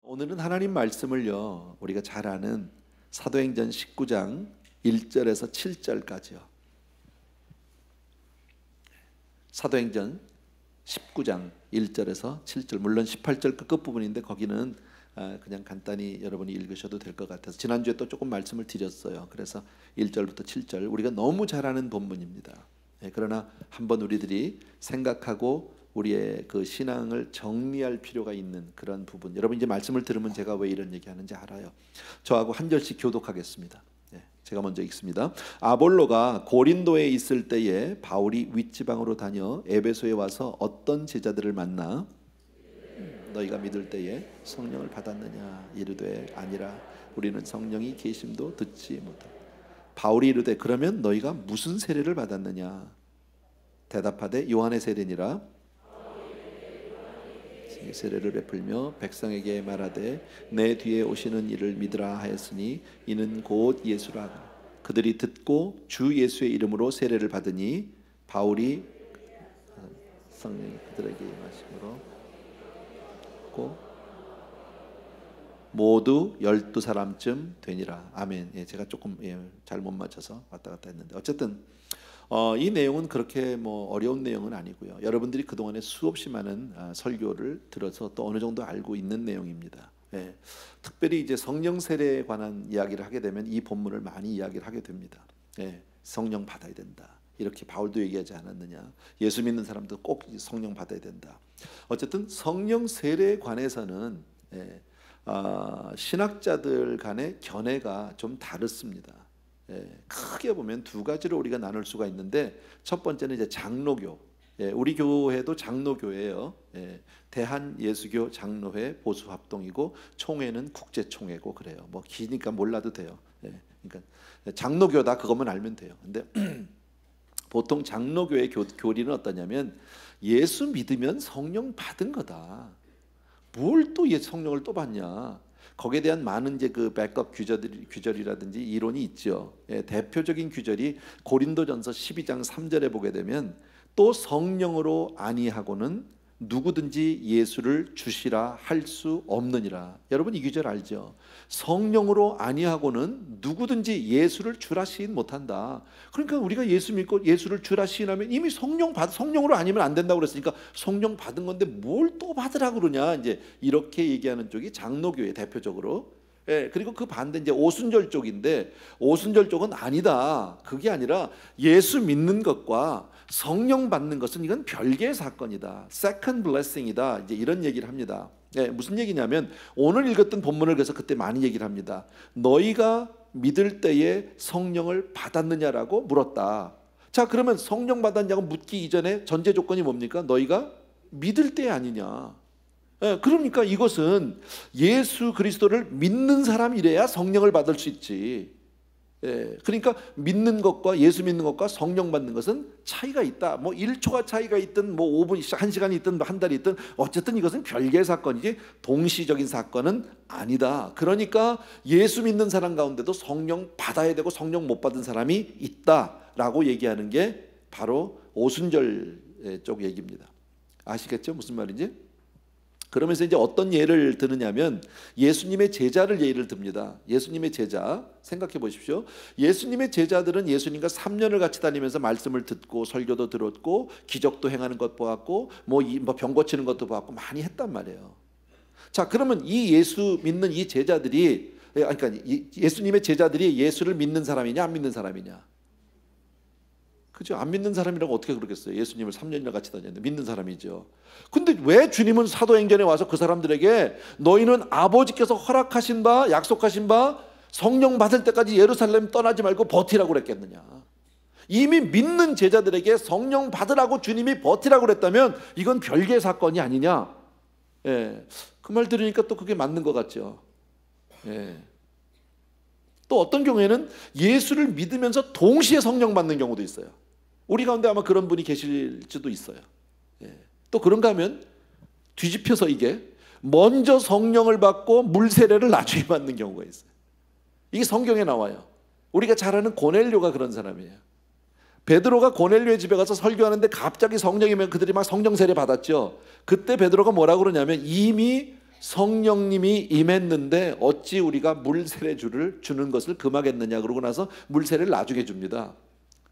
오늘은 하나님 말씀을요, 우리가 잘 아는 사도행전 19장 1절에서 7절까지요. 사도행전 19장 1절에서 7절, 물론 18절 끝부분인데 거기는 그냥 간단히 여러분이 읽으셔도 될 것 같아서 지난주에 또 조금 말씀을 드렸어요. 그래서 1절부터 7절 우리가 너무 잘 아는 본문입니다. 그러나 한번 우리들이 생각하고 우리의 그 신앙을 정리할 필요가 있는 그런 부분. 여러분 이제 말씀을 들으면 제가 왜 이런 얘기하는지 알아요. 저하고 한 절씩 교독하겠습니다. 제가 먼저 읽습니다. 아볼로가 고린도에 있을 때에 바울이 윗지방으로 다녀 에베소에 와서 어떤 제자들을 만나 너희가 믿을 때에 성령을 받았느냐 이르되 아니라 우리는 성령이 계심도 듣지 못하고 바울이 이르되 그러면 너희가 무슨 세례를 받았느냐 대답하되 요한의 세례니라 세례를 베풀며 백성에게 말하되 내 뒤에 오시는 이를 믿으라 하였으니 이는 곧 예수라. 그들이 듣고 주 예수의 이름으로 세례를 받으니 바울이 성령이 그들에게 임하심으로 모두 12사람쯤 되니라. 아멘. 제가 조금 잘못 맞춰서 왔다 갔다 했는데 어쨌든 이 내용은 그렇게 어려운 내용은 아니고요. 여러분들이 그동안에 수없이 많은 설교를 들어서 또 어느 정도 알고 있는 내용입니다. 특별히 이제 성령 세례에 관한 이야기를 하게 되면 이 본문을 많이 이야기를 하게 됩니다. 성령 받아야 된다. 이렇게 바울도 얘기하지 않았느냐. 예수 믿는 사람도 꼭 성령 받아야 된다. 어쨌든 성령 세례에 관해서는 신학자들 간의 견해가 좀 다릅니다. 크게 보면 두 가지로 우리가 나눌 수가 있는데 첫 번째는 이제 장로교. 우리 교회도 장로교예요. 대한예수교 장로회 보수합동이고 총회는 국제총회고 그래요. 기니까 몰라도 돼요. 그러니까 장로교다 그것만 알면 돼요. 근데 보통 장로교의 교리는 어떠냐면 예수 믿으면 성령 받은 거다. 뭘 또 성령을 또 받냐? 거기에 대한 많은 이제 그 백업 규절이라든지 이론이 있죠. 대표적인 규절이 고린도전서 12장 3절에 보게 되면 또 성령으로 아니하고는 누구든지 예수를 주시라 할 수 없느니라. 여러분 이 규절 알죠? 성령으로 아니하고는 누구든지 예수를 주라 시인 못한다. 그러니까 우리가 예수 믿고 예수를 주라 시인하면 이미 성령으로 아니면 안 된다고 그랬으니까 성령 받은 건데 뭘 또 받으라고 그러냐. 이제 이렇게 얘기하는 쪽이 장로교의 대표적으로. 그리고 그 반대 이제 오순절 쪽인데 오순절 쪽은 아니다. 그게 아니라 예수 믿는 것과 성령 받는 것은 이건 별개의 사건이다. Second blessing이다. 이제 이런 얘기를 합니다. 무슨 얘기냐면 오늘 읽었던 본문을 그래서 그때 많이 얘기를 합니다. 너희가 믿을 때에 성령을 받았느냐라고 물었다. 자, 그러면 성령 받았냐고 묻기 이전에 전제 조건이 뭡니까? 너희가 믿을 때 아니냐. 그러니까 이것은 예수 그리스도를 믿는 사람이래야 성령을 받을 수 있지. 그러니까 믿는 것과 예수 믿는 것과 성령 받는 것은 차이가 있다. 1초가 차이가 있든 5분, 1시간이 있든 한 달이 있든 어쨌든 이것은 별개의 사건이지 동시적인 사건은 아니다. 그러니까 예수 믿는 사람 가운데도 성령 받아야 되고 성령 못 받은 사람이 있다라고 얘기하는 게 바로 오순절 쪽 얘기입니다. 아시겠죠? 무슨 말인지? 그러면서 이제 어떤 예를 드느냐면 예수님의 제자를 예를 듭니다. 예수님의 제자 생각해 보십시오. 예수님의 제자들은 예수님과 3년을 같이 다니면서 말씀을 듣고 설교도 들었고 기적도 행하는 것 보았고 병 고치는 것도 보았고 많이 했단 말이에요. 자, 그러면 이 예수 믿는 이 제자들이 그러니까 예수님의 제자들이 예수를 믿는 사람이냐 안 믿는 사람이냐? 그죠? 안 믿는 사람이라고 어떻게 그러겠어요? 예수님을 3년이나 같이 다녔는데 믿는 사람이죠. 근데 왜 주님은 사도행전에 와서 그 사람들에게 너희는 아버지께서 허락하신 바 약속하신 바 성령 받을 때까지 예루살렘 떠나지 말고 버티라고 그랬겠느냐? 이미 믿는 제자들에게 성령 받으라고 주님이 버티라고 그랬다면 이건 별개의 사건이 아니냐? 그 말 들으니까 또 그게 맞는 것 같죠. 또 어떤 경우에는 예수를 믿으면서 동시에 성령 받는 경우도 있어요. 우리 가운데 아마 그런 분이 계실지도 있어요. 또 그런가 하면 뒤집혀서 이게 먼저 성령을 받고 물 세례를 나중에 받는 경우가 있어요. 이게 성경에 나와요. 우리가 잘 아는 고넬료가 그런 사람이에요. 베드로가 고넬료의 집에 가서 설교하는데 갑자기 성령이면 그들이 막 성령 세례 받았죠. 그때 베드로가 뭐라고 그러냐면 이미 성령님이 임했는데 어찌 우리가 물 세례주를 주는 것을 금하겠느냐. 그러고 나서 물 세례를 나중에 줍니다.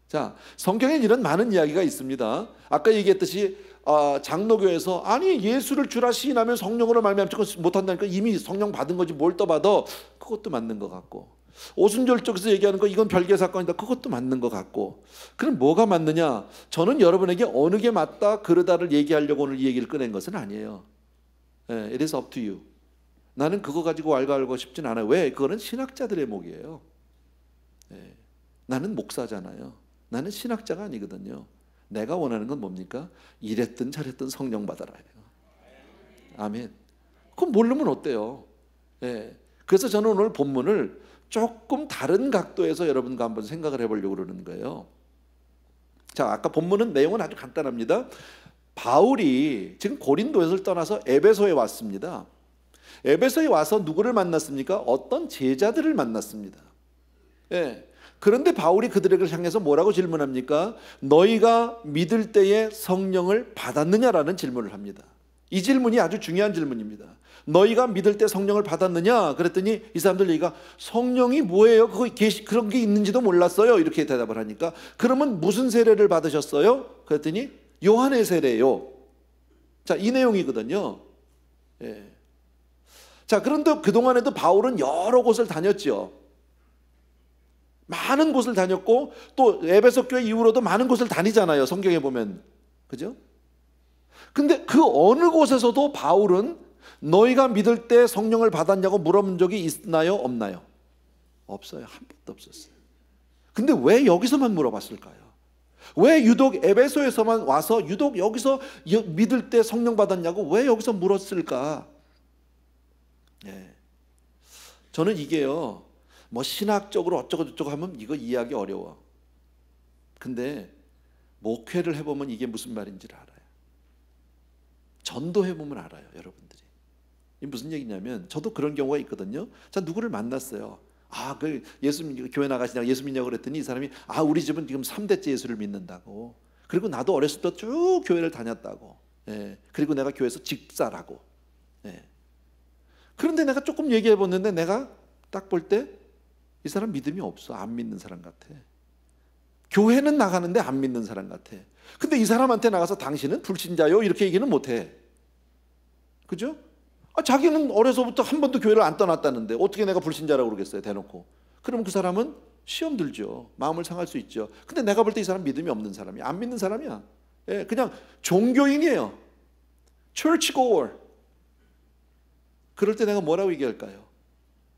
자, 성경에 이런 많은 이야기가 있습니다. 아까 얘기했듯이 장로교에서 아니 예수를 주라 시인하면 성령으로 말미암지 못한다니까 이미 성령 받은 거지 뭘 또 받아. 그것도 맞는 것 같고, 오순절 쪽에서 얘기하는 거 이건 별개 사건이다. 그것도 맞는 것 같고. 그럼 뭐가 맞느냐? 저는 여러분에게 어느 게 맞다 그러다를 얘기하려고 오늘 이 얘기를 꺼낸 것은 아니에요. It is up to you. 나는 그거 가지고 왈가왈부하고 싶진 않아요. 왜? 그거는 신학자들의 목이에요. 나는 목사잖아요. 나는 신학자가 아니거든요. 내가 원하는 건 뭡니까? 이랬든 저랬든 성령 받아라. 아멘. 그럼 모르면 어때요? 그래서 저는 오늘 본문을 조금 다른 각도에서 여러분과 한번 생각을 해보려고 그러는 거예요. 자, 아까 본문은 내용은 아주 간단합니다. 바울이 지금 고린도에서 떠나서 에베소에 왔습니다. 에베소에 와서 누구를 만났습니까? 어떤 제자들을 만났습니다. 그런데 바울이 그들에게 향해서 뭐라고 질문합니까? 너희가 믿을 때에 성령을 받았느냐라는 질문을 합니다. 이 질문이 아주 중요한 질문입니다. 너희가 믿을 때 성령을 받았느냐? 그랬더니 이 사람들 얘기가 성령이 뭐예요? 그런 게 있는지도 몰랐어요. 이렇게 대답을 하니까 그러면 무슨 세례를 받으셨어요? 그랬더니 요한의 세례요. 자, 이 내용이거든요. 자, 그런데 그동안에도 바울은 여러 곳을 다녔죠. 많은 곳을 다녔고 또 에베소 교회 이후로도 많은 곳을 다니잖아요. 성경에 보면. 그죠? 근데 그 어느 곳에서도 바울은 너희가 믿을 때 성령을 받았냐고 물어본 적이 있나요? 없나요? 없어요. 한 번도 없었어요. 근데 왜 여기서만 물어봤을까요? 왜 유독 에베소에서만 와서 유독 여기서 믿을 때 성령 받았냐고 왜 여기서 물었을까? 저는 이게요, 뭐 신학적으로 어쩌고 저쩌고 하면 이거 이해하기 어려워. 근데 목회를 해보면 이게 무슨 말인지를 알아요. 전도해보면 알아요, 여러분들이. 이게 무슨 얘기냐면 저도 그런 경우가 있거든요. 자, 누구를 만났어요. 그 예수 교회 나가시냐고 예수 믿냐고 그랬더니 이 사람이 우리 집은 지금 3대째 예수를 믿는다고. 그리고 나도 어렸을 때 쭉 교회를 다녔다고. 그리고 내가 교회에서 집사라고. 그런데 내가 조금 얘기해 봤는데 내가 딱 볼 때 이 사람 믿음이 없어. 안 믿는 사람 같아. 교회는 나가는데 안 믿는 사람 같아. 근데 이 사람한테 나가서 당신은 불신자요 이렇게 얘기는 못해. 그죠? 자기는 어려서부터 한 번도 교회를 안 떠났다는데 어떻게 내가 불신자라고 그러겠어요, 대놓고. 그러면 그 사람은 시험 들죠. 마음을 상할 수 있죠. 근데 내가 볼 때 이 사람 믿음이 없는 사람이야. 안 믿는 사람이야. 그냥 종교인이에요. church goer. 그럴 때 내가 뭐라고 얘기할까요?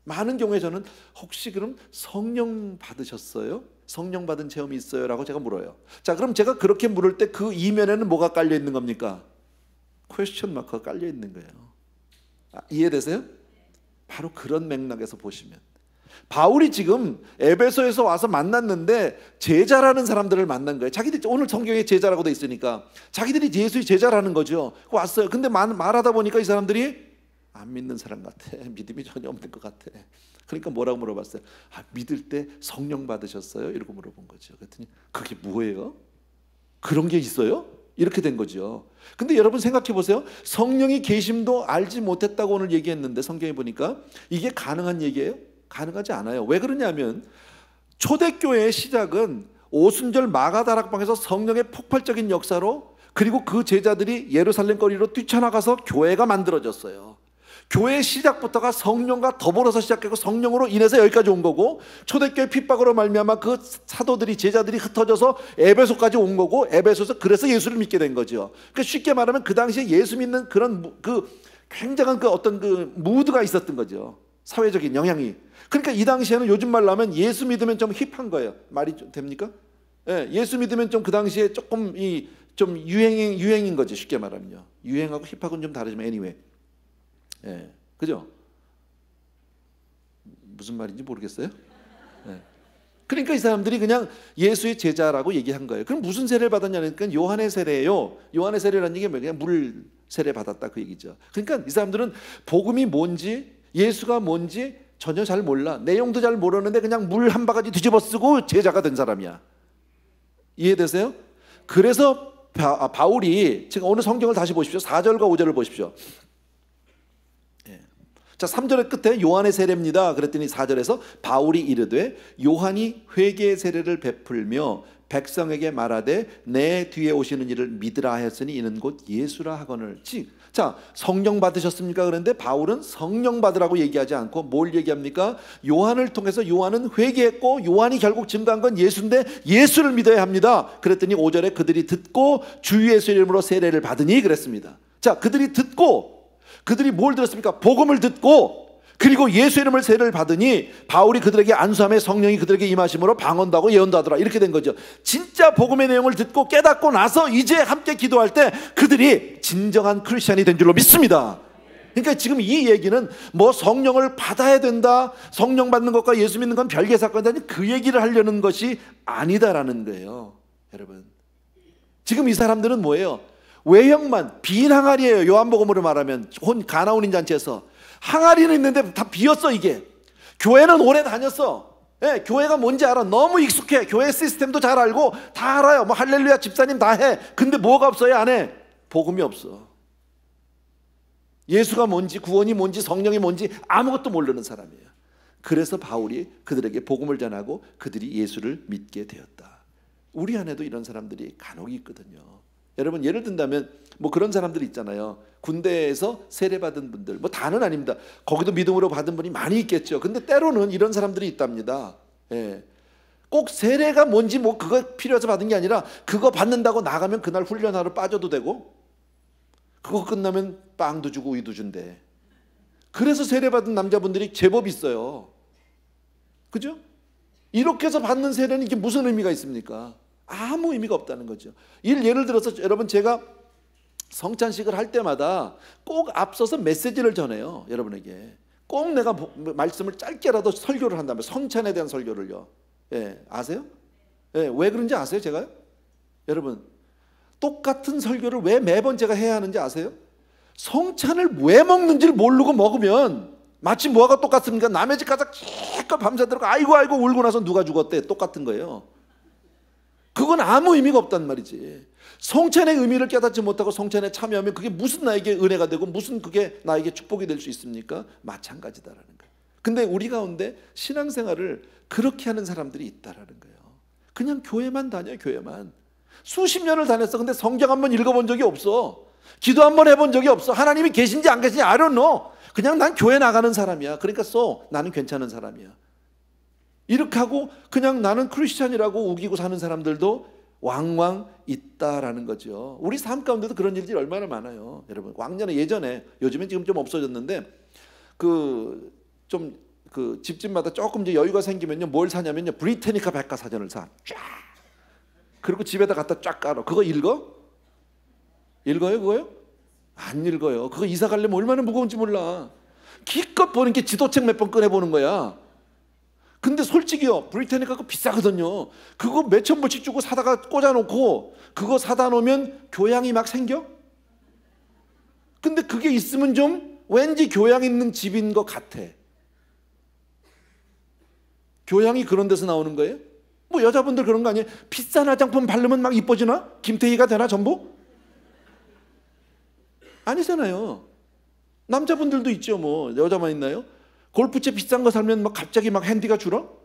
많은 경우에 저는 혹시 그럼 성령 받으셨어요? 성령 받은 체험이 있어요? 라고 제가 물어요. 자, 그럼 제가 그렇게 물을 때 그 이면에는 뭐가 깔려 있는 겁니까? 퀘스천 마크가 깔려 있는 거예요. 이해되세요? 바로 그런 맥락에서 보시면 바울이 지금 에베소에서 와서 만났는데 제자라는 사람들을 만난 거예요. 자기들이 오늘 성경에 제자라고 돼 있으니까 자기들이 예수의 제자라는 거죠. 왔어요. 근데 말하다 보니까 이 사람들이 안 믿는 사람 같아. 믿음이 전혀 없는 것 같아. 그러니까 뭐라고 물어봤어요? 믿을 때 성령 받으셨어요? 이러고 물어본 거죠. 그랬더니 그게 뭐예요? 그런 게 있어요? 이렇게 된 거죠. 근데 여러분 생각해 보세요. 성령이 계심도 알지 못했다고 오늘 얘기했는데 성경에 보니까 이게 가능한 얘기예요? 가능하지 않아요. 왜 그러냐면 초대교회의 시작은 오순절 마가다락방에서 성령의 폭발적인 역사로, 그리고 그 제자들이 예루살렘 거리로 뛰쳐나가서 교회가 만들어졌어요. 교회의 시작부터가 성령과 더불어서 시작했고 성령으로 인해서 여기까지 온 거고, 초대교회 핍박으로 말미암아 그 사도들이 제자들이 흩어져서 에베소까지 온 거고, 에베소에서 그래서 예수를 믿게 된 거죠. 그러니까 쉽게 말하면 그 당시에 예수 믿는 그런 그 굉장한 그 어떤 그 무드가 있었던 거죠. 사회적인 영향이. 그러니까 이 당시에는 요즘 말로 하면 예수 믿으면 좀 힙한 거예요. 말이 좀 됩니까? 예수 믿으면 좀 그 당시에 조금 좀 유행인 거죠. 쉽게 말하면요. 유행하고 힙하고는 좀 다르지만 anyway. 그죠? 무슨 말인지 모르겠어요? 그러니까 이 사람들이 그냥 예수의 제자라고 얘기한 거예요. 그럼 무슨 세례를 받았냐니까 요한의 세례예요. 요한의 세례라는 얘기가 그냥 물 세례 받았다 그 얘기죠. 그러니까 이 사람들은 복음이 뭔지, 예수가 뭔지 전혀 잘 몰라. 내용도 잘 모르는데 그냥 물 한 바가지 뒤집어 쓰고 제자가 된 사람이야. 이해되세요? 그래서 바울이 지금 오늘 성경을 다시 보십시오. 4절과 5절을 보십시오. 자, 3절의 끝에 요한의 세례입니다. 그랬더니 4절에서 바울이 이르되 요한이 회개의 세례를 베풀며 백성에게 말하되 내 뒤에 오시는 이를 믿으라 하였으니 이는 곧 예수라 하거늘. 자, 성령 받으셨습니까? 그런데 바울은 성령 받으라고 얘기하지 않고 뭘 얘기합니까? 요한을 통해서 요한은 회개했고 요한이 결국 증거한 건 예수인데 예수를 믿어야 합니다. 그랬더니 5절에 그들이 듣고 주 예수의 이름으로 세례를 받으니 그랬습니다. 자, 그들이 듣고, 그들이 뭘 들었습니까? 복음을 듣고, 그리고 예수 이름을 세례를 받으니 바울이 그들에게 안수함에 성령이 그들에게 임하심으로 방언도 하고 예언도 하더라. 이렇게 된 거죠. 진짜 복음의 내용을 듣고 깨닫고 나서 이제 함께 기도할 때 그들이 진정한 크리스찬이 된 줄로 믿습니다. 그러니까 지금 이 얘기는 뭐 성령을 받아야 된다, 성령 받는 것과 예수 믿는 건 별개 사건이다, 그 얘기를 하려는 것이 아니다라는 거예요. 여러분, 지금 이 사람들은 뭐예요? 외형만 빈 항아리예요. 요한복음으로 말하면 가나운인 잔치에서 항아리는 있는데 다 비었어. 이게 교회는 오래 다녔어. 예, 교회가 뭔지 알아. 너무 익숙해. 교회 시스템도 잘 알고 다 알아요. 뭐 할렐루야 집사님 다 해. 근데 뭐가 없어요? 안에 복음이 없어. 예수가 뭔지, 구원이 뭔지, 성령이 뭔지 아무것도 모르는 사람이에요. 그래서 바울이 그들에게 복음을 전하고 그들이 예수를 믿게 되었다. 우리 안에도 이런 사람들이 간혹 있거든요. 여러분, 예를 든다면 뭐 그런 사람들이 있잖아요. 군대에서 세례받은 분들, 뭐 다는 아닙니다. 거기도 믿음으로 받은 분이 많이 있겠죠. 근데 때로는 이런 사람들이 있답니다. 예. 꼭 세례가 뭔지 뭐 그거 필요해서 받은 게 아니라 그거 받는다고 나가면 그날 훈련하러 빠져도 되고, 그거 끝나면 빵도 주고 우유도 준대. 그래서 세례받은 남자분들이 제법 있어요. 그죠? 이렇게 해서 받는 세례는 이게 무슨 의미가 있습니까? 아무 의미가 없다는 거죠. 예를 들어서 여러분, 제가 성찬식을 할 때마다 꼭 앞서서 메시지를 전해요. 여러분에게 꼭 내가 말씀을 짧게라도 설교를 한다면, 성찬에 대한 설교를요. 예, 아세요? 예, 왜 그런지 아세요? 제가요? 여러분, 똑같은 설교를 왜 매번 제가 해야 하는지 아세요? 성찬을 왜 먹는지를 모르고 먹으면 마치 뭐가 똑같습니까? 남의 집 가서 기껏 밤새도록 아이고 울고 나서 누가 죽었대. 똑같은 거예요. 그건 아무 의미가 없단 말이지. 성찬의 의미를 깨닫지 못하고 성찬에 참여하면 그게 무슨 나에게 은혜가 되고 무슨 그게 나에게 축복이 될 수 있습니까? 마찬가지다라는 거예요. 근데 우리 가운데 신앙생활을 그렇게 하는 사람들이 있다라는 거예요. 그냥 교회만 다녀요. 교회만 수십 년을 다녔어. 근데 성경 한번 읽어본 적이 없어. 기도 한번 해본 적이 없어. 하나님이 계신지 안 계신지 I don't know. 그냥 난 교회 나가는 사람이야. 그러니까 나는 괜찮은 사람이야. 이렇게 하고 그냥 나는 크리스찬이라고 우기고 사는 사람들도 왕왕 있다라는 거죠. 우리 삶 가운데도 그런 일들이 얼마나 많아요. 여러분, 왕년에 예전에, 요즘엔 지금 좀 없어졌는데 그 집집마다 조금 이제 여유가 생기면요, 뭘 사냐면요, 브리테니카 백과사전을 사. 쫙. 그리고 집에다 갖다 쫙 깔아. 그거 읽어? 읽어요 그거요? 안 읽어요. 그거 이사 가려면 얼마나 무거운지 몰라. 기껏 보는 게 지도책 몇 번 꺼내보는 거야. 근데 솔직히요, 브리테니카 그거 비싸거든요. 그거 몇천 불씩 주고 사다가 꽂아놓고 그거 사다 놓으면 교양이 막 생겨? 근데 그게 있으면 좀 왠지 교양 있는 집인 것 같아. 교양이 그런 데서 나오는 거예요? 뭐 여자분들 그런 거 아니에요? 비싼 화장품 바르면 막 이뻐지나? 김태희가 되나 전부? 아니잖아요. 남자분들도 있죠. 뭐 여자만 있나요? 골프채 비싼 거 살면 막 갑자기 막 핸디가 줄어?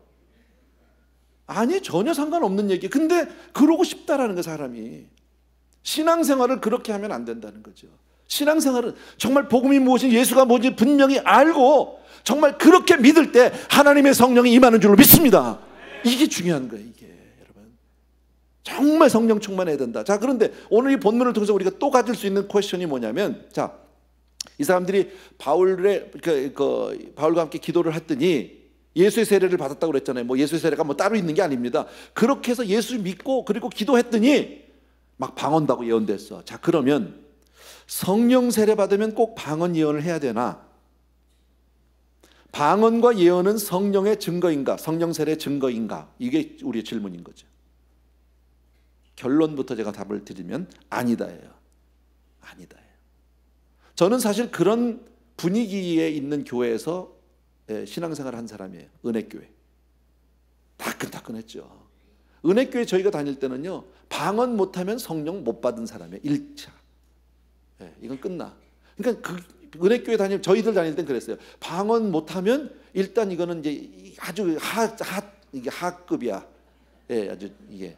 아니, 전혀 상관없는 얘기. 근데 그러고 싶다라는 거, 사람이. 신앙생활을 그렇게 하면 안 된다는 거죠. 신앙생활은 정말 복음이 무엇인지, 예수가 뭔지 분명히 알고 정말 그렇게 믿을 때 하나님의 성령이 임하는 줄로 믿습니다. 이게 중요한 거예요. 이게 여러분, 정말 성령 충만해야 된다. 자, 그런데 오늘 이 본문을 통해서 우리가 또 가질 수 있는 퀘스천이 뭐냐면, 자, 이 사람들이 바울과 함께 기도를 했더니 예수의 세례를 받았다고 그랬잖아요. 뭐 예수의 세례가 뭐 따로 있는 게 아닙니다. 그렇게 해서 예수 믿고 그리고 기도했더니 막 방언도 하고 예언도 했어. 자, 그러면 성령 세례 받으면 꼭 방언 예언을 해야 되나? 방언과 예언은 성령의 증거인가? 성령 세례의 증거인가? 이게 우리의 질문인 거죠. 결론부터 제가 답을 드리면 아니다예요. 아니다예요. 저는 사실 그런 분위기에 있는 교회에서 신앙생활을 한 사람이에요. 은혜교회. 따끈따끈했죠. 은혜교회 저희가 다닐 때는요, 방언 못하면 성령 못 받은 사람이에요. 1차. 이건 끝나. 그러니까 은혜교회 저희들 다닐 땐 그랬어요. 방언 못하면 일단 이거는 이제 아주 이게 하급이야. 예, 아주 이게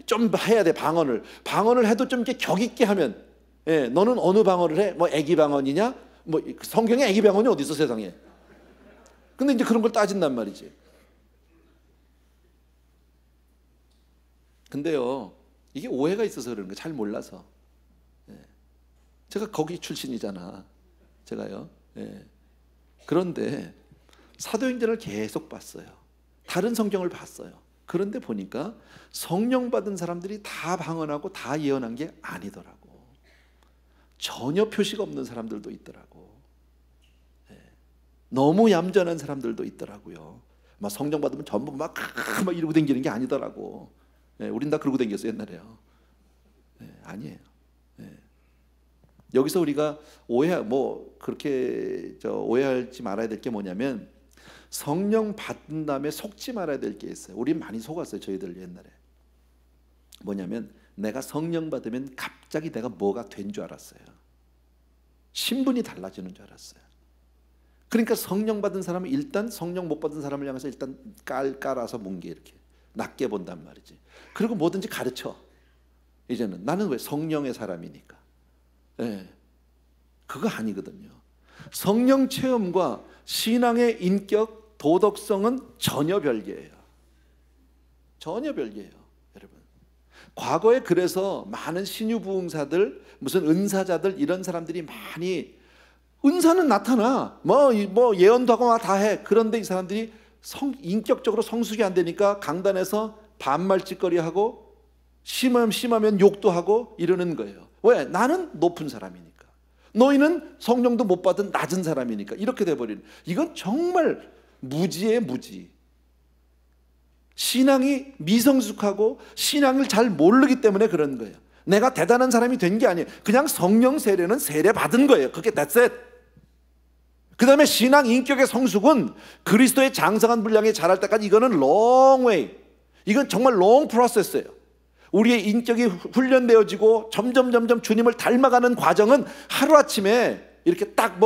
좀 해야 돼. 방언을 해도 좀 이렇게 격 있게 하면, 예, 너는 어느 방언을 해? 뭐 애기 방언이냐? 뭐 성경에 애기 방언이 어디 있어 세상에? 근데 이제 그런 걸 따진단 말이지. 근데요, 이게 오해가 있어서 그러는 거예요. 잘 몰라서. 예. 제가 거기 출신이잖아. 제가요. 예. 그런데 사도행전을 계속 봤어요. 다른 성경을 봤어요. 그런데 보니까 성령 받은 사람들이 다 방언하고 다 예언한 게 아니더라고. 전혀 표시가 없는 사람들도 있더라고. 예. 너무 얌전한 사람들도 있더라고요. 막 성령 받으면 전부 막 이러고 다니는 게 아니더라고. 예, 우린 다 그러고 다녔어요 옛날에요. 예, 아니에요. 예. 여기서 우리가 그렇게 오해하지 말아야 될 게 뭐냐면, 성령 받은 다음에 속지 말아야 될 게 있어요. 우린 많이 속았어요 저희들 옛날에. 뭐냐면, 내가 성령 받으면 갑자기 내가 뭐가 된 줄 알았어요. 신분이 달라지는 줄 알았어요. 그러니까 성령 받은 사람은 일단 성령 못 받은 사람을 향해서 일단 깔아서 뭉개 이렇게 낮게 본단 말이지. 그리고 뭐든지 가르쳐. 이제는 나는 왜 성령의 사람이니까. 예, 그거 아니거든요. 성령 체험과 신앙의 인격, 도덕성은 전혀 별개예요. 전혀 별개예요, 여러분. 과거에 그래서 많은 신유부흥사들, 무슨 은사자들 이런 사람들이 많이, 은사는 나타나, 뭐 예언도 하고 다 해. 그런데 이 사람들이 인격적으로 성숙이 안 되니까 강단에서 반말짓거리하고 심하면 욕도 하고 이러는 거예요. 왜? 나는 높은 사람이니까. 너희는 성령도 못 받은 낮은 사람이니까. 이렇게 돼버리는. 이건 정말 무지의 무지. 신앙이 미성숙하고 신앙을 잘 모르기 때문에 그런 거예요. 내가 대단한 사람이 된 게 아니에요. 그냥 성령 세례는 세례 받은 거예요. 그게 that's it. 그 다음에 신앙 인격의 성숙은 그리스도의 장성한 분량에 자랄 때까지 이거는 long way. 이건 정말 long process예요. 우리의 인격이 훈련되어지고 점점 주님을 닮아가는 과정은 하루아침에 이렇게 딱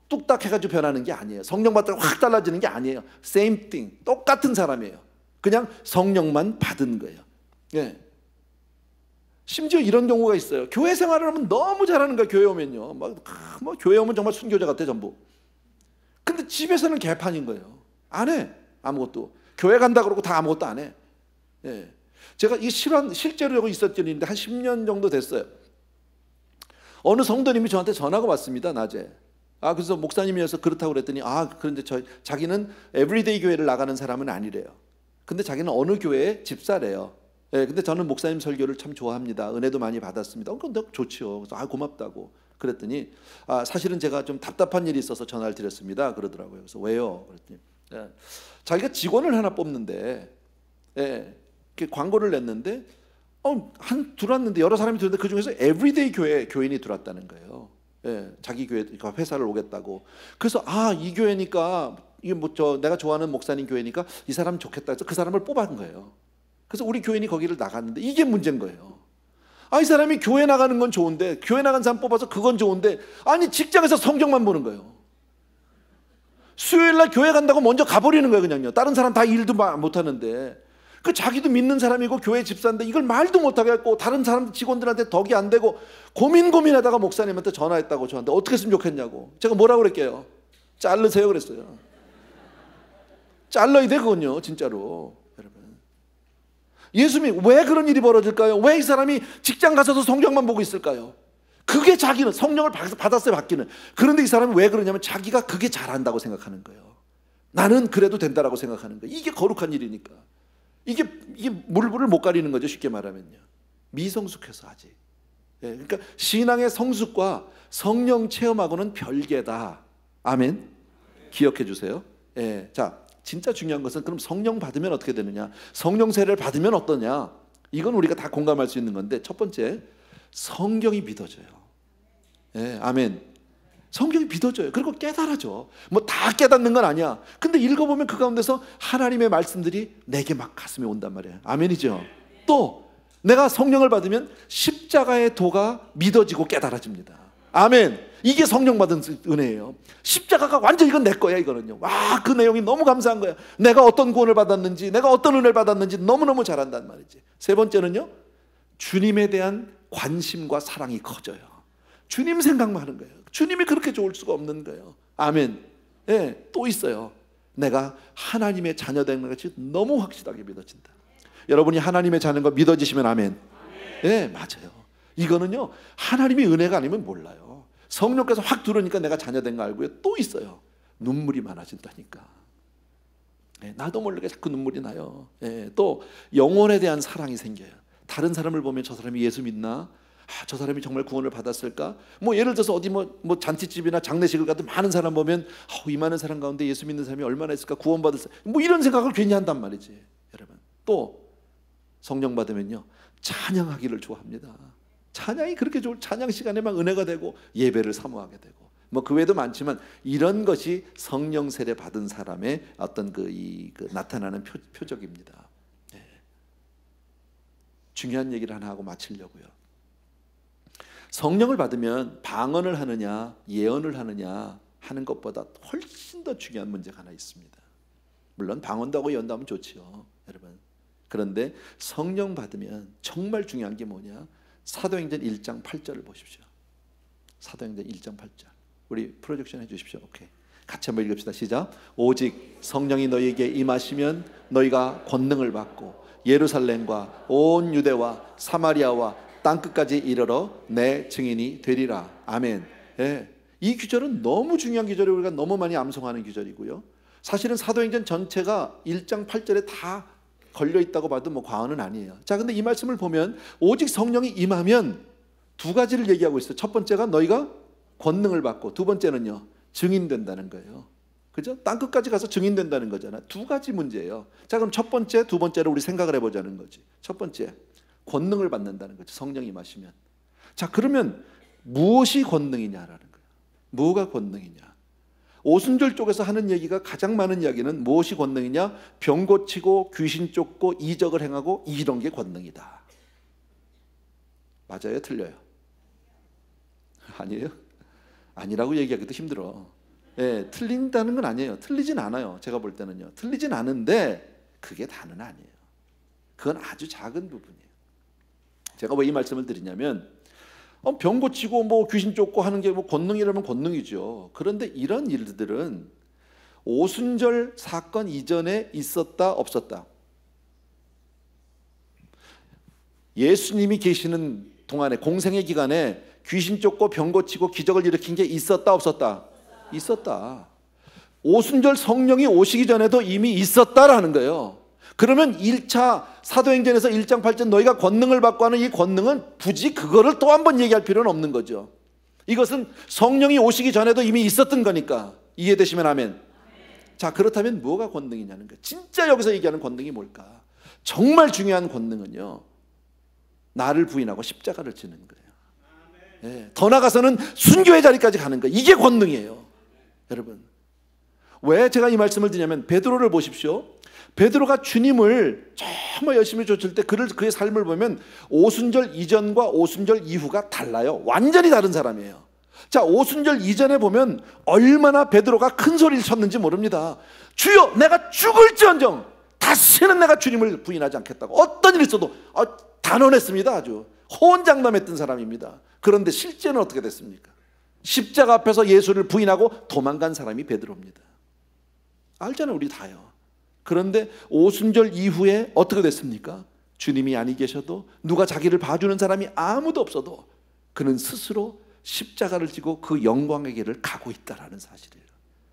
뚝딱 해가지고 변하는 게 아니에요. 성령 받다가 확 달라지는 게 아니에요. same thing. 똑같은 사람이에요. 그냥 성령만 받은 거예요. 예. 심지어 이런 경우가 있어요. 교회 생활을 하면 너무 잘하는 거예요. 교회 오면요. 교회 오면 정말 순교자 같아 전부. 근데 집에서는 개판인 거예요. 안 해. 아무것도. 교회 간다 그러고 다 아무것도 안 해. 예. 제가 이 실제로 있었던 일인데 한 10년 정도 됐어요. 어느 성도님이 저한테 전화가 왔습니다. 낮에. 그래서 목사님이어서 그렇다고 그랬더니 그런데 자기는 에브리데이 교회를 나가는 사람은 아니래요. 근데 자기는 어느 교회의 집사래요. 예, 근데 저는 목사님 설교를 참 좋아합니다. 은혜도 많이 받았습니다. 근데 좋지요. 그래서 고맙다고 그랬더니 사실은 제가 좀 답답한 일이 있어서 전화를 드렸습니다. 그러더라고요. 그래서 왜요? 그랬더니 자기가 직원을 하나 뽑는데, 예, 광고를 냈는데 들어왔는데 여러 사람이 들었는데 그 중에서 에브리데이 교인이 들어왔다는 거예요. 예, 자기 교회 회사를 오겠다고. 그래서 이 교회니까 이게 내가 좋아하는 목사님 교회니까 이 사람 좋겠다 해서 그 사람을 뽑은 거예요. 그래서 우리 교인이 거기를 나갔는데 이게 문제인 거예요. 이 사람이 교회 나가는 건 좋은데, 교회 나간 사람 뽑아서 그건 좋은데, 직장에서 성경만 보는 거예요. 수요일날 교회 간다고 먼저 가버리는 거예요. 그냥요. 다른 사람 다 일도 못하는데, 자기도 믿는 사람이고 교회 집사인데 이걸 말도 못하게 했고, 다른 사람 직원들한테 덕이 안 되고 고민하다가 목사님한테 전화했다고. 저한테 어떻게 했으면 좋겠냐고. 제가 뭐라고 그랬게요? 자르세요 그랬어요. 잘라야 돼 그건요 진짜로. 여러분, 예수님이 왜 그런 일이 벌어질까요? 왜 이 사람이 직장 가서도 성경만 보고 있을까요? 그게 자기는 성령을 받았어요. 받기는. 그런데 이 사람이 왜 그러냐면 자기가 그게 잘한다고 생각하는 거예요. 나는 그래도 된다라고 생각하는 거예요. 이게 거룩한 일이니까. 이게 물불을 못 가리는 거죠. 쉽게 말하면요. 미성숙해서 아직. 예, 그러니까 신앙의 성숙과 성령 체험하고는 별개다. 아멘. 기억해 주세요. 예, 자, 진짜 중요한 것은 그럼 성령 받으면 어떻게 되느냐? 성령 세례를 받으면 어떠냐? 이건 우리가 다 공감할 수 있는 건데, 첫 번째, 성경이 믿어져요. 예, 아멘. 성경이 믿어져요. 그리고 깨달아져. 다 깨닫는 건 아니야. 근데 읽어보면 그 가운데서 하나님의 말씀들이 내게 막 가슴에 온단 말이에요. 아멘이죠. 또 내가 성령을 받으면 십자가의 도가 믿어지고 깨달아집니다. 아멘. 이게 성령 받은 은혜예요. 십자가가 완전 이건 내 거야. 이거는요. 와, 그 내용이 너무 감사한 거야. 내가 어떤 구원을 받았는지, 내가 어떤 은혜를 받았는지 너무너무 잘한단 말이지. 세 번째는요, 주님에 대한 관심과 사랑이 커져요. 주님 생각만 하는 거예요. 주님이 그렇게 좋을 수가 없는 거예요. 아멘. 예, 또 있어요. 내가 하나님의 자녀된 것이 너무 확실하게 믿어진다. 여러분이 하나님의 자녀인 거 믿어지시면 아멘. 예, 맞아요. 이거는요, 하나님의 은혜가 아니면 몰라요. 성령께서 확 들어오니까 내가 자녀된 거 알고요. 또 있어요. 눈물이 많아진다니까. 예, 나도 모르게 자꾸 눈물이 나요. 예, 또 영혼에 대한 사랑이 생겨요. 다른 사람을 보면 저 사람이 예수 믿나? 저 사람이 정말 구원을 받았을까? 뭐 예를 들어서 어디 뭐 잔치집이나 장례식을 가도 많은 사람 보면 이 많은 사람 가운데 예수 믿는 사람이 얼마나 있을까? 구원받을까? 뭐 이런 생각을 괜히 한단 말이지, 여러분. 또 성령 받으면요, 찬양하기를 좋아합니다. 찬양이 그렇게 좋을, 찬양 시간에 막 은혜가 되고 예배를 사모하게 되고, 뭐 그 외에도 많지만 이런 것이 성령 세례 받은 사람의 어떤 그 나타나는 표적입니다. 네. 중요한 얘기를 하나 하고 마치려고요. 성령을 받으면 방언을 하느냐 예언을 하느냐 하는 것보다 훨씬 더 중요한 문제가 하나 있습니다. 물론 방언도 하고 예언도 하면 좋지요, 여러분. 그런데 성령 받으면 정말 중요한 게 뭐냐? 사도행전 1장 8절을 보십시오. 사도행전 1장 8절. 우리 프로젝션 해주십시오. 오케이. 같이 한번 읽읍시다. 시작. 오직 성령이 너희에게 임하시면 너희가 권능을 받고 예루살렘과 온 유대와 사마리아와 땅끝까지 이르러 내 증인이 되리라. 아멘. 예. 이 구절은 너무 중요한 구절이고 우리가 너무 많이 암송하는 구절이고요. 사실은 사도행전 전체가 1장 8절에 다 걸려있다고 봐도 뭐 과언은 아니에요. 자, 근데 이 말씀을 보면 오직 성령이 임하면 두 가지를 얘기하고 있어요. 첫 번째가 너희가 권능을 받고, 두 번째는요, 증인된다는 거예요. 그죠? 땅끝까지 가서 증인된다는 거잖아요. 두 가지 문제예요. 자, 그럼 첫 번째, 두 번째를 우리 생각을 해보자는 거지. 첫 번째, 권능을 받는다는 거죠. 성령이 임하시면. 자, 그러면 무엇이 권능이냐라는 거예요. 뭐가 권능이냐? 오순절 쪽에서 하는 얘기가, 가장 많은 이야기는 무엇이 권능이냐? 병 고치고 귀신 쫓고 이적을 행하고 이런 게 권능이다. 맞아요? 틀려요? 아니에요? 아니라고 얘기하기도 힘들어. 예, 틀린다는 건 아니에요. 틀리진 않아요. 제가 볼 때는요. 틀리진 않은데 그게 다는 아니에요. 그건 아주 작은 부분이에요. 제가 왜 이 말씀을 드리냐면, 병 고치고 뭐 귀신 쫓고 하는 게 뭐 권능이라면 권능이죠. 그런데 이런 일들은 오순절 사건 이전에 있었다 없었다? 예수님이 계시는 동안에, 공생의 기간에 귀신 쫓고 병 고치고 기적을 일으킨 게 있었다 없었다? 있었다. 오순절 성령이 오시기 전에도 이미 있었다라는 거예요. 그러면 1차 사도행전에서 1장 8절 너희가 권능을 받고 하는 이 권능은 굳이 그거를 또 한 번 얘기할 필요는 없는 거죠. 이것은 성령이 오시기 전에도 이미 있었던 거니까. 이해되시면 아멘. 자, 그렇다면 뭐가 권능이냐는 거예요. 진짜 여기서 얘기하는 권능이 뭘까? 정말 중요한 권능은요, 나를 부인하고 십자가를 지는 거예요. 네, 더 나아가서는 순교의 자리까지 가는 거예요. 이게 권능이에요, 여러분. 왜 제가 이 말씀을 드리냐면, 베드로를 보십시오. 베드로가 주님을 정말 열심히 쫓을 때 그의 삶을 보면 오순절 이전과 오순절 이후가 달라요. 완전히 다른 사람이에요. 자, 오순절 이전에 보면 얼마나 베드로가 큰 소리를 쳤는지 모릅니다. 주여, 내가 죽을지언정 다시는 내가 주님을 부인하지 않겠다고. 어떤 일이 있어도 단언했습니다. 아주 호언장담했던 사람입니다. 그런데 실제는 어떻게 됐습니까? 십자가 앞에서 예수를 부인하고 도망간 사람이 베드로입니다. 알잖아요, 우리 다요. 그런데 오순절 이후에 어떻게 됐습니까? 주님이 아니 계셔도, 누가 자기를 봐주는 사람이 아무도 없어도 그는 스스로 십자가를 지고 그 영광의 길을 가고 있다라는 사실이에요.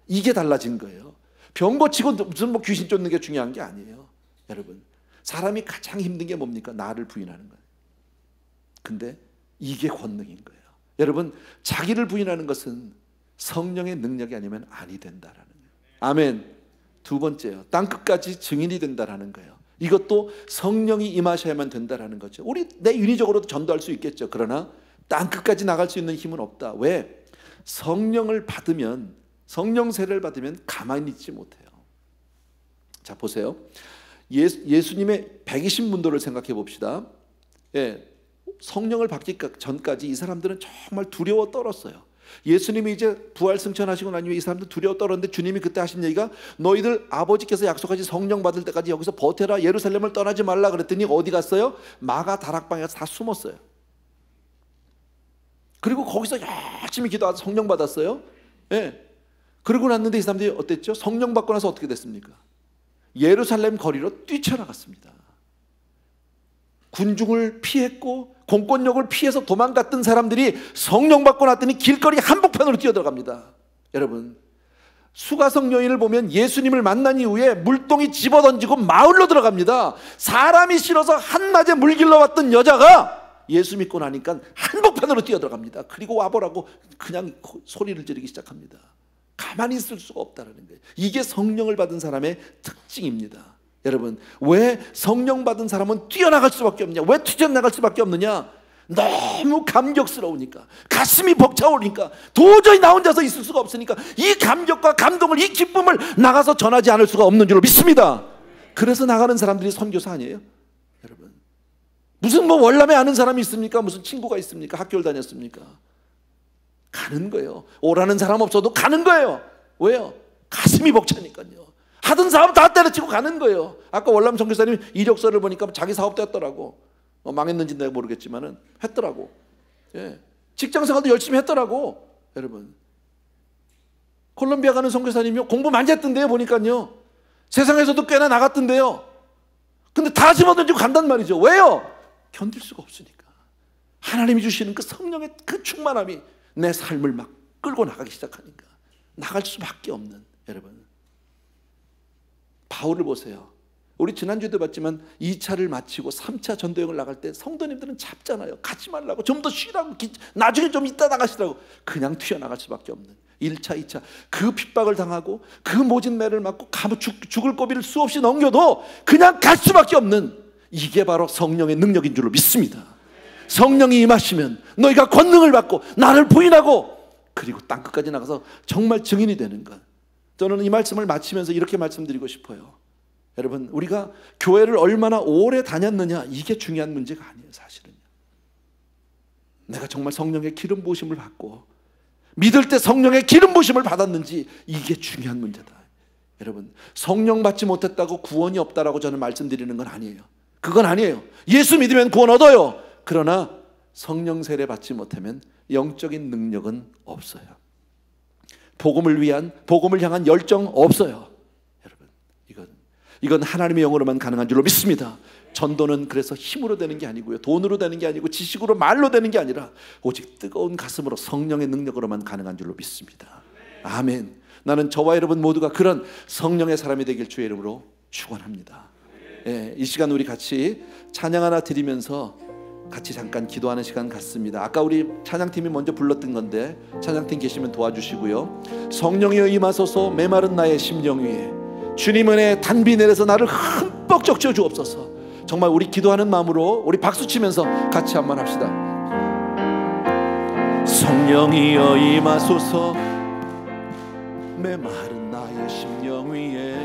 이게 달라진 거예요. 병 고치고 무슨 뭐 귀신 쫓는 게 중요한 게 아니에요. 여러분, 사람이 가장 힘든 게 뭡니까? 나를 부인하는 거예요. 근데 이게 권능인 거예요. 여러분, 자기를 부인하는 것은 성령의 능력이 아니면 아니 된다라는 거예요. 아멘. 두 번째요, 땅끝까지 증인이 된다라는 거예요. 이것도 성령이 임하셔야만 된다라는 거죠. 우리 내 인위적으로도 전도할 수 있겠죠. 그러나 땅끝까지 나갈 수 있는 힘은 없다. 왜? 성령을 받으면, 성령 세례를 받으면 가만히 있지 못해요. 자, 보세요. 예수님의 120문도를 생각해 봅시다. 예, 성령을 받기 전까지 이 사람들은 정말 두려워 떨었어요. 예수님이 이제 부활 승천하시고 난 이후에 이 사람들 두려워 떨었는데 주님이 그때 하신 얘기가 너희들 아버지께서 약속하신 성령 받을 때까지 여기서 버텨라, 예루살렘을 떠나지 말라 그랬더니 어디 갔어요? 마가 다락방에 가서 다 숨었어요. 그리고 거기서 열심히 기도하다 성령 받았어요. 예. 그러고 났는데 이 사람들이 어땠죠? 성령 받고 나서 어떻게 됐습니까? 예루살렘 거리로 뛰쳐나갔습니다. 군중을 피했고 공권력을 피해서 도망갔던 사람들이 성령 받고 났더니 길거리 한복판으로 뛰어들어갑니다. 여러분, 수가성 여인을 보면 예수님을 만난 이후에 물동이 집어던지고 마을로 들어갑니다. 사람이 싫어서 한낮에 물길러 왔던 여자가 예수 믿고 나니까 한복판으로 뛰어들어갑니다. 그리고 와보라고 그냥 소리를 지르기 시작합니다. 가만히 있을 수가 없다는 거예요. 이게 성령을 받은 사람의 특징입니다. 여러분, 왜 성령 받은 사람은 뛰어나갈 수밖에 없냐? 왜 튀어나갈 수밖에 없느냐? 너무 감격스러우니까, 가슴이 벅차오르니까, 도저히 나 혼자서 있을 수가 없으니까 이 감격과 감동을, 이 기쁨을 나가서 전하지 않을 수가 없는 줄로 믿습니다. 그래서 나가는 사람들이 선교사 아니에요? 여러분, 무슨 뭐 월남에 아는 사람이 있습니까? 무슨 친구가 있습니까? 학교를 다녔습니까? 가는 거예요. 오라는 사람 없어도 가는 거예요. 왜요? 가슴이 벅차니까요. 하던 사업 다 때려치고 가는 거예요. 아까 월남 선교사님 이력서를 보니까 자기 사업도 했더라고. 망했는지 내가 모르겠지만은 했더라고. 예. 직장생활도 열심히 했더라고. 여러분, 콜롬비아 가는 선교사님이요, 공부 많이 했던데요. 보니까요, 세상에서도 꽤나 나갔던데요. 근데 다 집어던지고 간단 말이죠. 왜요? 견딜 수가 없으니까. 하나님이 주시는 그 성령의 그 충만함이 내 삶을 막 끌고 나가기 시작하니까 나갈 수밖에 없는. 여러분, 바울을 보세요. 우리 지난주에도 봤지만 2차를 마치고 3차 전도여행을 나갈 때 성도님들은 잡잖아요. 가지 말라고, 좀 더 쉬라고, 나중에 좀 이따 나가시라고. 그냥 튀어나갈 수밖에 없는 1차, 2차 그 핍박을 당하고 그 모진 매를 맞고 죽을 고비를 수없이 넘겨도 그냥 갈 수밖에 없는, 이게 바로 성령의 능력인 줄로 믿습니다. 성령이 임하시면 너희가 권능을 받고 나를 부인하고 그리고 땅끝까지 나가서 정말 증인이 되는 것. 저는 이 말씀을 마치면서 이렇게 말씀드리고 싶어요. 여러분, 우리가 교회를 얼마나 오래 다녔느냐, 이게 중요한 문제가 아니에요. 사실은요, 내가 정말 성령의 기름 부으심을 받고 믿을 때 성령의 기름 부으심을 받았는지, 이게 중요한 문제다. 여러분, 성령 받지 못했다고 구원이 없다라고 저는 말씀드리는 건 아니에요. 그건 아니에요. 예수 믿으면 구원 얻어요. 그러나 성령 세례 받지 못하면 영적인 능력은 없어요. 복음을 향한 열정 없어요. 여러분, 이건 하나님의 영으로만 가능한 줄로 믿습니다. 전도는 그래서 힘으로 되는 게 아니고요, 돈으로 되는 게 아니고, 지식으로 말로 되는 게 아니라 오직 뜨거운 가슴으로 성령의 능력으로만 가능한 줄로 믿습니다. 아멘. 나는 저와 여러분 모두가 그런 성령의 사람이 되길 주의 이름으로 축원합니다. 예, 이 시간 우리 같이 찬양 하나 드리면서 같이 잠깐 기도하는 시간 갖습니다. 아까 우리 찬양팀이 먼저 불렀던 건데 찬양팀 계시면 도와주시고요. 성령이여 임하소서 메마른 나의 심령 위에 주님 은혜 단비 내려서 나를 흠뻑 적셔 주옵소서. 정말 우리 기도하는 마음으로 우리 박수치면서 같이 한번 합시다. 성령이여 임하소서 메마른 나의 심령 위에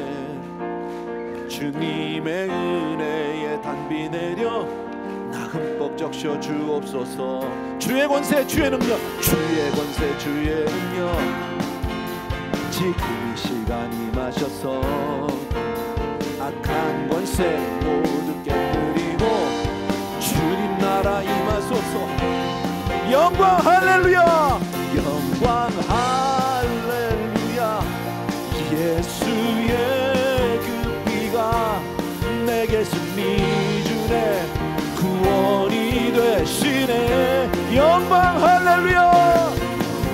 주님의 은혜에 단비 내려 나 흠뻑 적셔 주옵소서. 주의 권세 주의 능력, 주의 권세 주의 능력, 지금 이 시간 임하셔서 악한 권세 모두 깨뜨리고 주님 나라 임하소서. 영광 할렐루야, 영광 할렐루야. 예수의 그 피가 내게 승리 주네, 구원이 되시네. 영광 할렐루야,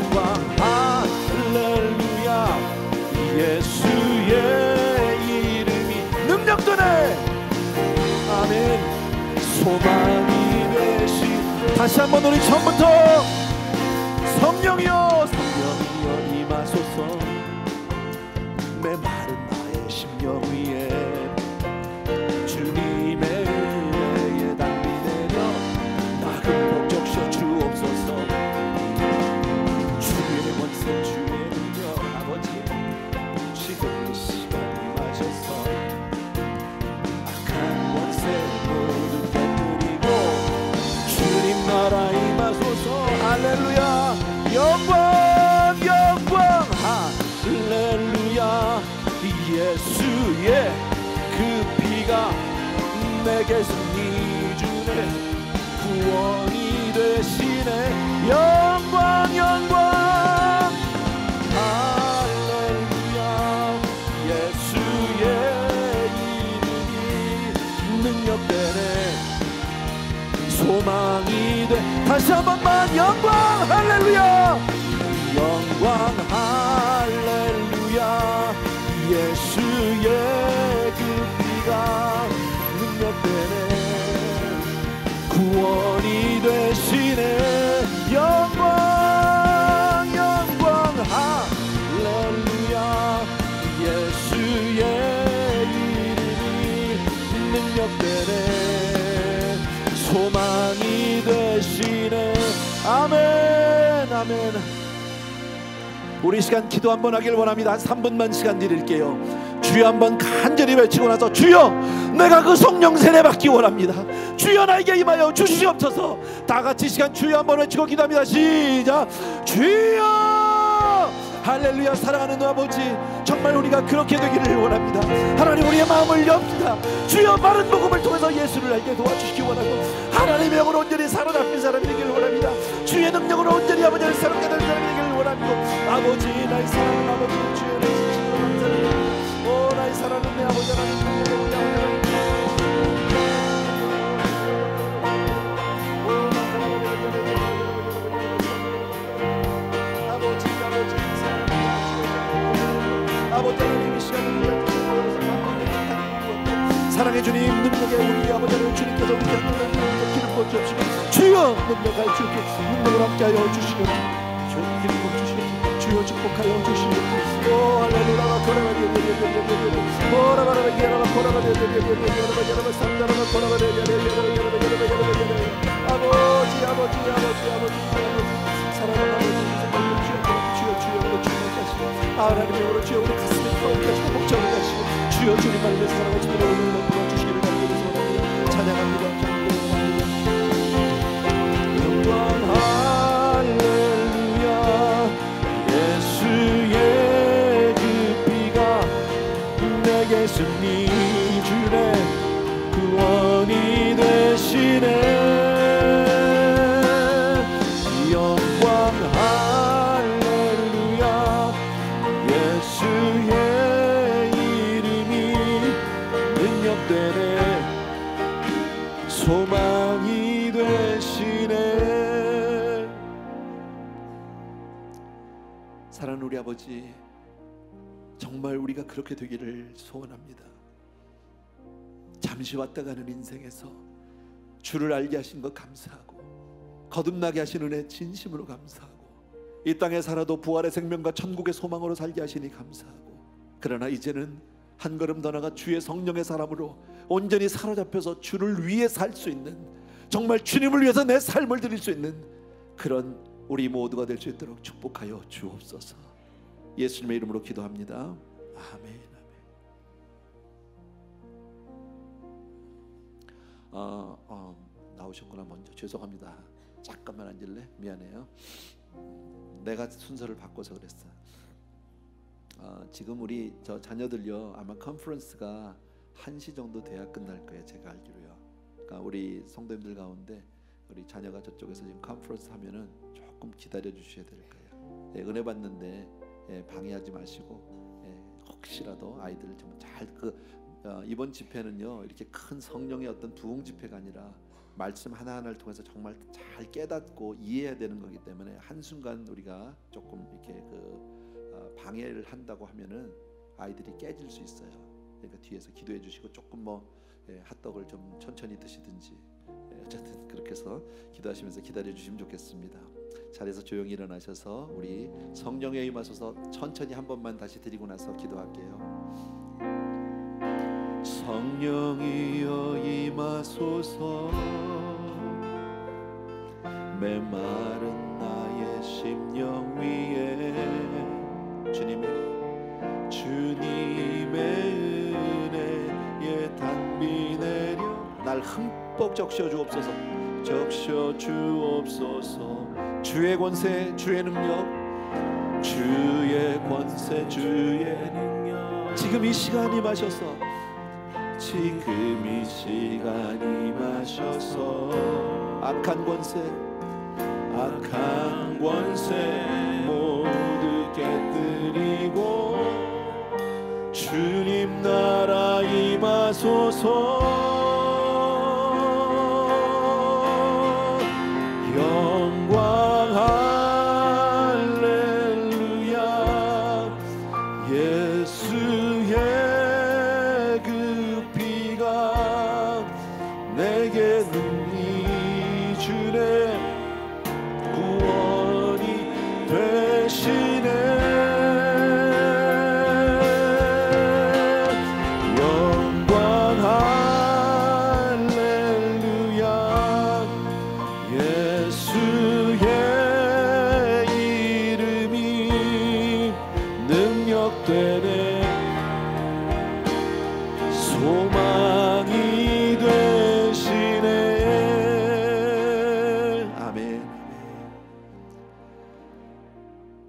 영광 할렐루야. 예수의 이름이 능력되네. 아멘. 소망이 되시. 다시 한번 우리 처음부터 성령이여 성령이여 임하소서 메마른 나의 심령 위에 주님의 은혜에 단비 내려 나 흠뻑 적셔 주옵소서. 주의 권세 주의 능력 아버지 지금 이 시간 임하셔서 악한 권세 모두 깨뜨리고 주님 나라 임하소서. 할렐루야, 영광 피가 내게 승리 주네 구원이 되시네 영광 영광 할렐루야 예수의 이름이 능력되네 소망이 돼 다시 한 번만 영광 할렐루야 영광 할렐루야 예수의 그 피가 능력되네 구원이 되시네 영광 영광 할렐루야 예수의 이름이 능력되네 소망이 되시네 아멘 아멘. 우리 시간 기도 한번 하길 원합니다. 한 3분만 시간 드릴게요. 주여 한번 간절히 외치고 나서 주여 내가 그 성령 세례 받기 원합니다. 주여 나에게 임하여 주시옵소서. 다 같이 시간 주여 한번 외치고 기도합니다. 시작. 주여 할렐루야. 사랑하는 아버지 정말 우리가 그렇게 되기를 원합니다. 하나님 우리의 마음을 엽니다. 주여 바른 복음을 통해서 예수를 알게 도와주시기 원하고 하나님의 영으로 온전히 살아남는 사람이 되기를 원합니다. 주의 능력으로 온전히 아버지를 새롭게 되는 사람이 되기를 원합니다. 아버지 나의 사랑하는 아버지 주여 내 진심으로 감사드립니다. 오 나의 사랑하는 내 아버지 하나님 아버지 하나님 이 시간을 사랑의 주님 능력의 우리 아버지 하나님 주님께서 우리 하나님을 기름 부어 주옵시고 주여 능력할 주께 능력을 함께하여 주시옵소서. 주여 기름 부어 주시옵소서. 주여 축복하여 주시옵소서. 오 할렐루야 코라바리 코라바리 코라바리 아버지 아버지 아버지 아버지 사랑하는 아버지 하나님의 영으로 주여 우리 가슴에 가운데 가시고 복잡을 가시고 주여 주님만 위해 사랑하시 주님의 오늘을 부어주시기를 간절히 소원합니다. 찬양합니다. 영광 할렐루야 예수의 그 피가 내게 승리 주네 구원이 되시네 영광 예수의 이름이 능력되네 소망이 되시네. 사랑하는 우리 아버지 정말 우리가 그렇게 되기를 소원합니다. 잠시 왔다 가는 인생에서 주를 알게 하신 것 감사하고 거듭나게 하신 은혜 진심으로 감사하고 이 땅에 살아도 부활의 생명과 천국의 소망으로 살게 하시니 감사하고 그러나 이제는 한 걸음 더 나가 주의 성령의 사람으로 온전히 사로잡혀서 주를 위해 살 수 있는 정말 주님을 위해서 내 삶을 드릴 수 있는 그런 우리 모두가 될 수 있도록 축복하여 주옵소서. 예수님의 이름으로 기도합니다. 아멘. 나오셨구나. 먼저 죄송합니다. 잠깐만 앉을래? 미안해요. 내가 순서를 바꿔서 그랬어. 지금 우리 저 자녀들요 아마 컨퍼런스가 1시 정도 돼야 끝날 거예요. 제가 알기로요. 그러니까 우리 성도님들 가운데 우리 자녀가 저쪽에서 지금 컨퍼런스 하면은 조금 기다려 주셔야 될 거예요. 예, 은혜 받는데 방해하지 마시고 혹시라도 아이들을 좀 잘 이번 집회는요 이렇게 큰 성령의 어떤 부흥 집회가 아니라 말씀 하나하나를 통해서 정말 잘 깨닫고 이해해야 되는 거기 때문에 한순간 우리가 조금 이렇게 방해를 한다고 하면은 아이들이 깨질 수 있어요. 그러니까 뒤에서 기도해 주시고 조금 핫도그를 좀 천천히 드시든지 어쨌든 그렇게 해서 기도하시면서 기다려 주시면 좋겠습니다. 자리에서 조용히 일어나셔서 우리 성령에 임하셔서 천천히 한 번만 다시 드리고 나서 기도할게요. 성령이여 임하소서 메마른 나의 심령 위에 주님의 은혜의 단비 내려 날 흠뻑 적셔 주옵소서. 적셔 주옵소서. 주의 권세 주의 능력 주의 권세 주의 능력 지금 이 시간 임하셔서 지금 이 시간 임하셔서 악한 권세 모두 깨뜨리고 주님 나라 임하소서. 영광 할렐루야. 예수의 그 피가 내게 능히 주네 구원이 되시네. 영광 할렐루야. 예수의 이름이 능력되네. 소망이 되시네. 아멘.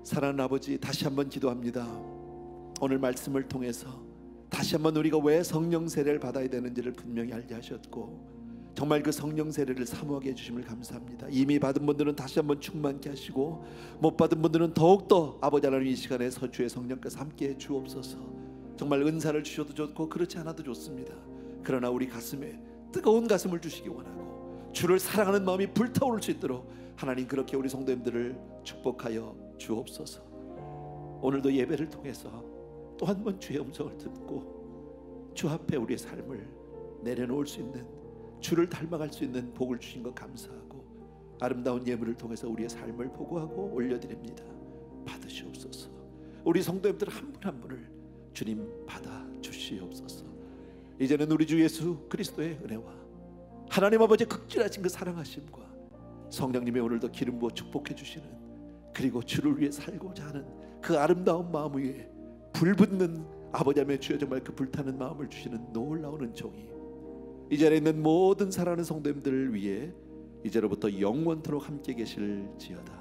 사랑하는 아버지, 다시 한번 기도합니다. 오늘 말씀을 통해서 다시 한번 우리가 왜 성령 세례를 받아야 되는지를 분명히 알게 하셨고, 정말 그 성령 세례를 사모하게 해주심을 감사합니다. 이미 받은 분들은 다시 한번 충만케 하시고, 못 받은 분들은 더욱더 아버지 하나님 이 시간에서 주의 성령께서 함께해 주옵소서. 정말 은사를 주셔도 좋고 그렇지 않아도 좋습니다. 그러나 우리 가슴에 뜨거운 가슴을 주시기 원하고, 주를 사랑하는 마음이 불타오를 수 있도록 하나님 그렇게 우리 성도님들을 축복하여 주옵소서. 오늘도 예배를 통해서 또 한 번 주의 음성을 듣고 주 앞에 우리의 삶을 내려놓을 수 있는, 주를 닮아갈 수 있는 복을 주신 것 감사하고, 아름다운 예물을 통해서 우리의 삶을 보고하고 올려드립니다. 받으시옵소서. 우리 성도님들 한 분 한 분을 주님 받아 주시옵소서. 이제는 우리 주 예수 그리스도의 은혜와 하나님 아버지의 극진하신 그 사랑하심과 성령님의 오늘도 기름 부어 축복해 주시는, 그리고 주를 위해 살고자 하는 그 아름다운 마음 위에 불붙는 아버지 하나님의 주여 정말 그 불타는 마음을 주시는 놀라운 은총이 이 자리에 있는 모든 사랑하는 성도님들을 위해 이제로부터 영원토록 함께 계실지어다.